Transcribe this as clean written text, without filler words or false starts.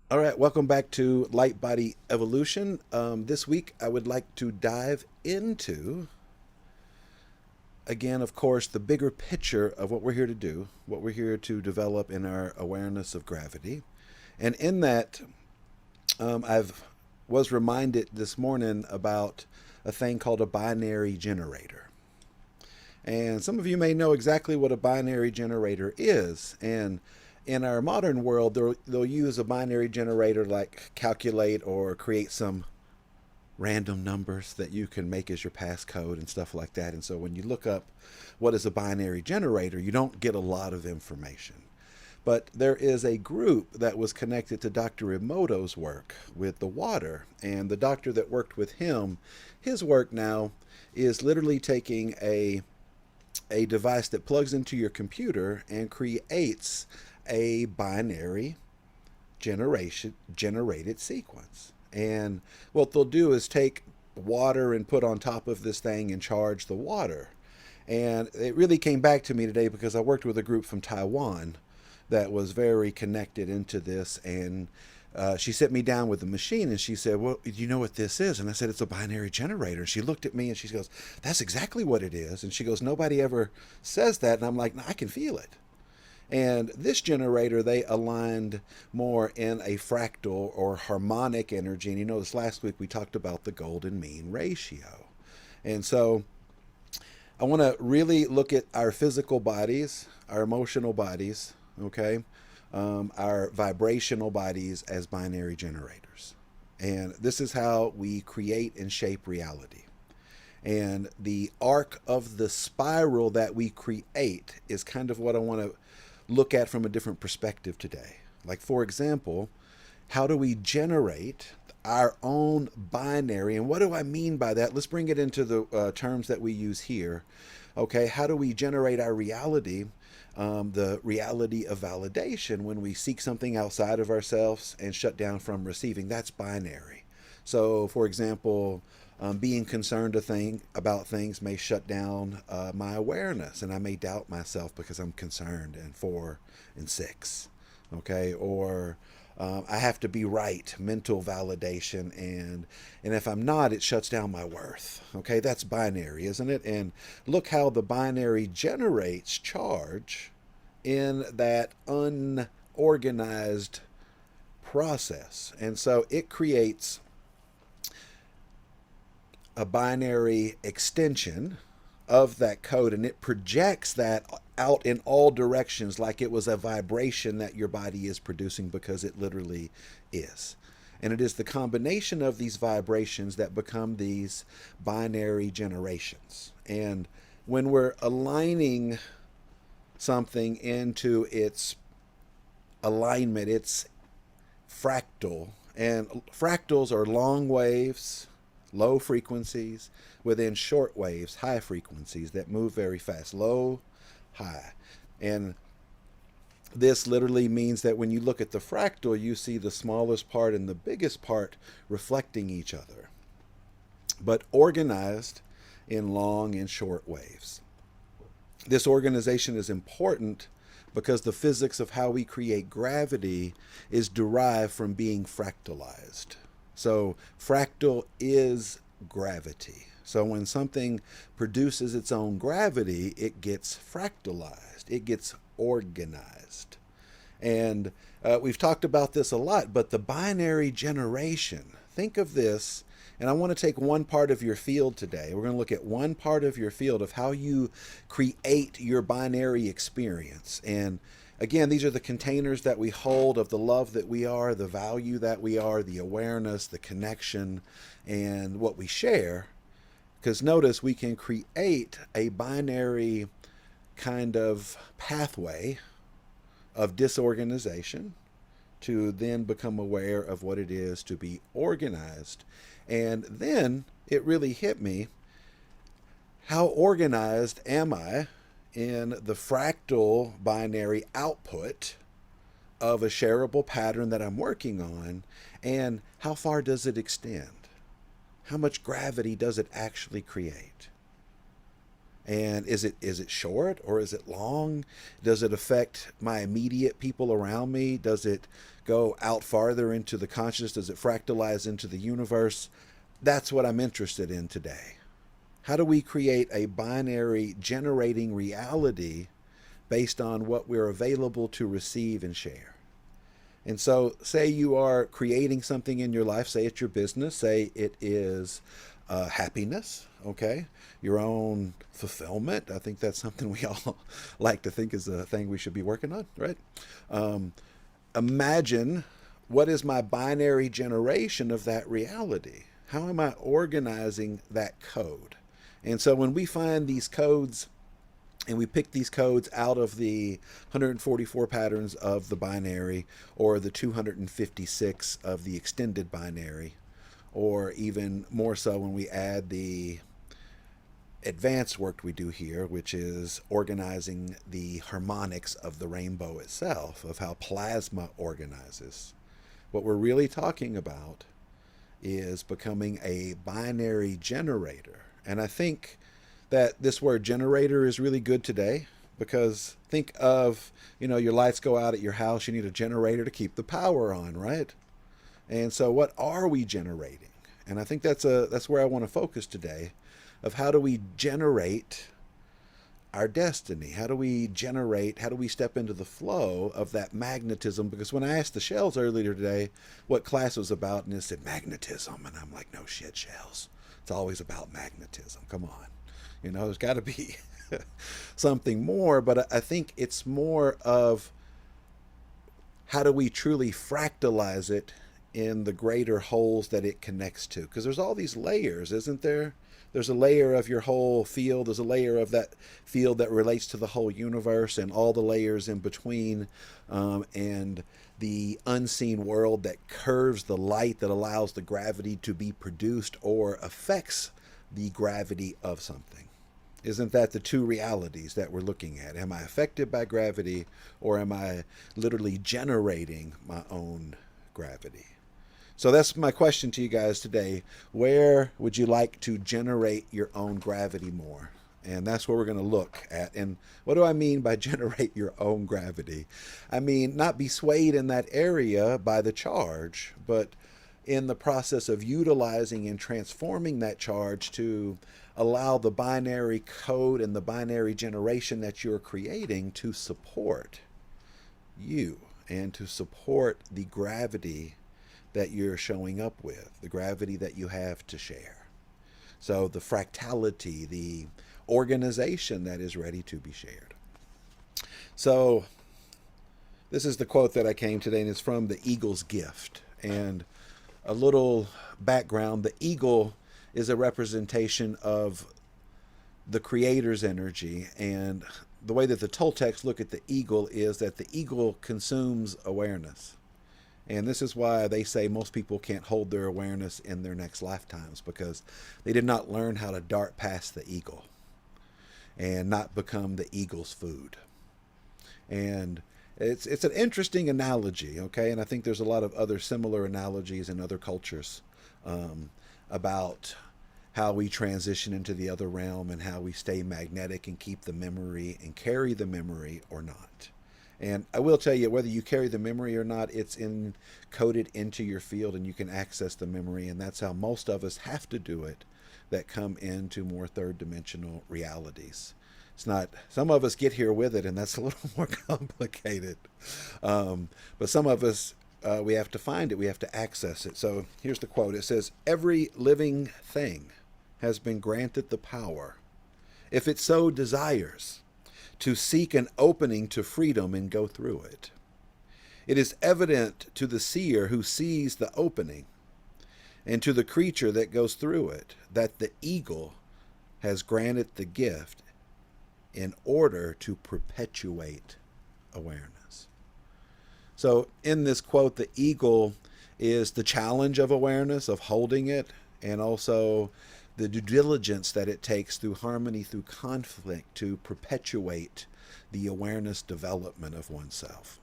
All right, welcome back to Light Body Evolution. This week, I would like to dive into, again, of course, the bigger picture of what we're here to do, what we're here to develop in our awareness of gravity. And in that, I've was reminded this morning about a thing called a binary generator. And some of you may know exactly what a binary generator is. And in our modern world, they'll use a binary generator like calculate or create some random numbers that you can make as your passcode and stuff like that. And so when you look up what is a binary generator, you don't get a lot of information. But there is a group that was connected to Dr. Emoto's work with the water. And the doctor that worked with him, his work now is literally taking a device that plugs into your computer and creates a binary generated sequence. And what they'll do is take water and put on top of this thing and charge the water. And it really came back to me today because I worked with a group from Taiwan that was very connected into this. And she set me down with the machine and she said, "Well, do you know what this is?" And I said, "It's a binary generator." And she looked at me and she goes, "That's exactly what it is." And she goes, "Nobody ever says that." And I'm like, "No, I can feel it." And this generator, they aligned more in a fractal or harmonic energy. And you notice last week we talked about the golden mean ratio. And so I want to really look at our physical bodies, our emotional bodies, okay, our vibrational bodies as binary generators. And this is how we create and shape reality. And the arc of the spiral that we create is kind of what I want to look at from a different perspective today. Like, for example, how do we generate our own binary? And what do I mean by that? Let's bring it into the terms that we use here. Okay, how do we generate our reality? The reality of validation when we seek something outside of ourselves and shut down from receiving. That's binary. So, for example, being concerned about things may shut down my awareness, and I may doubt myself because I'm concerned and 4 and 6. Okay, or I have to be right, mental validation, and if I'm not, it shuts down my worth. Okay, that's binary, isn't it? And look how the binary generates charge in that unorganized process, and so it creates a binary extension of that code and it projects that out in all directions like it was a vibration that your body is producing because it literally is. And it is the combination of these vibrations that become these binary generations. And when we're aligning something into its alignment, it's fractal. And fractals are long waves, low frequencies, within short waves, high frequencies that move very fast. Low, high. And this literally means that when you look at the fractal, you see the smallest part and the biggest part reflecting each other, but organized in long and short waves. This organization is important because the physics of how we create gravity is derived from being fractalized. So, fractal is gravity. So, when something produces its own gravity, it gets fractalized, it gets organized. And we've talked about this a lot, but the binary generation, think of this. And I want to take one part of your field today. We're going to look at one part of your field of how you create your binary experience. And again, these are the containers that we hold of the love that we are, the value that we are, the awareness, the connection, and what we share. Because notice we can create a binary kind of pathway of disorganization to then become aware of what it is to be organized. And then it really hit me, how organized am I in the fractal binary output of a shareable pattern that I'm working on, and how far does it extend? How much gravity does it actually create? And is it short or is it long? Does it affect my immediate people around me? Does it go out farther into the conscious? Does it fractalize into the universe? That's what I'm interested in today. How do we create a binary generating reality based on what we're available to receive and share? And so, say you are creating something in your life, say it's your business, say it is happiness, okay? Your own fulfillment. I think that's something we all like to think is a thing we should be working on, right? Imagine what is my binary generation of that reality? How am I organizing that code? And so, when we find these codes and we pick these codes out of the 144 patterns of the binary or the 256 of the extended binary, or even more so when we add the advanced work we do here, which is organizing the harmonics of the rainbow itself, of how plasma organizes. What we're really talking about is becoming a binary generator. And I think that this word generator is really good today, because think of, your lights go out at your house, you need a generator to keep the power on, right? And so what are we generating? And I think that's where I want to focus today, of how do we generate our destiny? How do we step into the flow of that magnetism? Because when I asked the Shells earlier today what class was about, and they said magnetism, and I'm like, no shit, Shells. It's always about magnetism. Come on. There's got to be something more, but I think it's more of how do we truly fractalize it in the greater wholes that it connects to? Because there's all these layers, isn't there? There's a layer of your whole field. There's a layer of that field that relates to the whole universe and all the layers in between, and the unseen world that curves the light that allows the gravity to be produced or affects the gravity of something. Isn't that the two realities that we're looking at? Am I affected by gravity, or am I literally generating my own gravity? So that's my question to you guys today. Where would you like to generate your own gravity more? And that's what we're going to look at. And what do I mean by generate your own gravity? I mean, not be swayed in that area by the charge, but in the process of utilizing and transforming that charge to allow the binary code and the binary generation that you're creating to support you and to support the gravity that you're showing up with, the gravity that you have to share. So the fractality, the organization that is ready to be shared. So this is the quote that I came today, and it's from The Eagle's Gift. And a little background: the eagle is a representation of the creator's energy, and the way that the Toltecs look at the eagle is that the eagle consumes awareness. And this is why they say most people can't hold their awareness in their next lifetimes, because they did not learn how to dart past the eagle and not become the eagle's food. And it's an interesting analogy, okay? And I think there's a lot of other similar analogies in other cultures about how we transition into the other realm and how we stay magnetic and keep the memory and carry the memory or not. And I will tell you, whether you carry the memory or not, it's encoded into your field and you can access the memory. And that's how most of us have to do it that come into more third dimensional realities. It's not, some of us get here with it, and that's a little more complicated. But some of us, we have to find it, we have to access it. So here's the quote. It says, "Every living thing has been granted the power, if it so desires, to seek an opening to freedom and go through it. It is evident to the seer who sees the opening, and to the creature that goes through it, that the eagle has granted the gift in order to perpetuate awareness." So in this quote, the eagle is the challenge of awareness, of holding it, and also the due diligence that it takes through harmony, through conflict, to perpetuate the awareness development of oneself.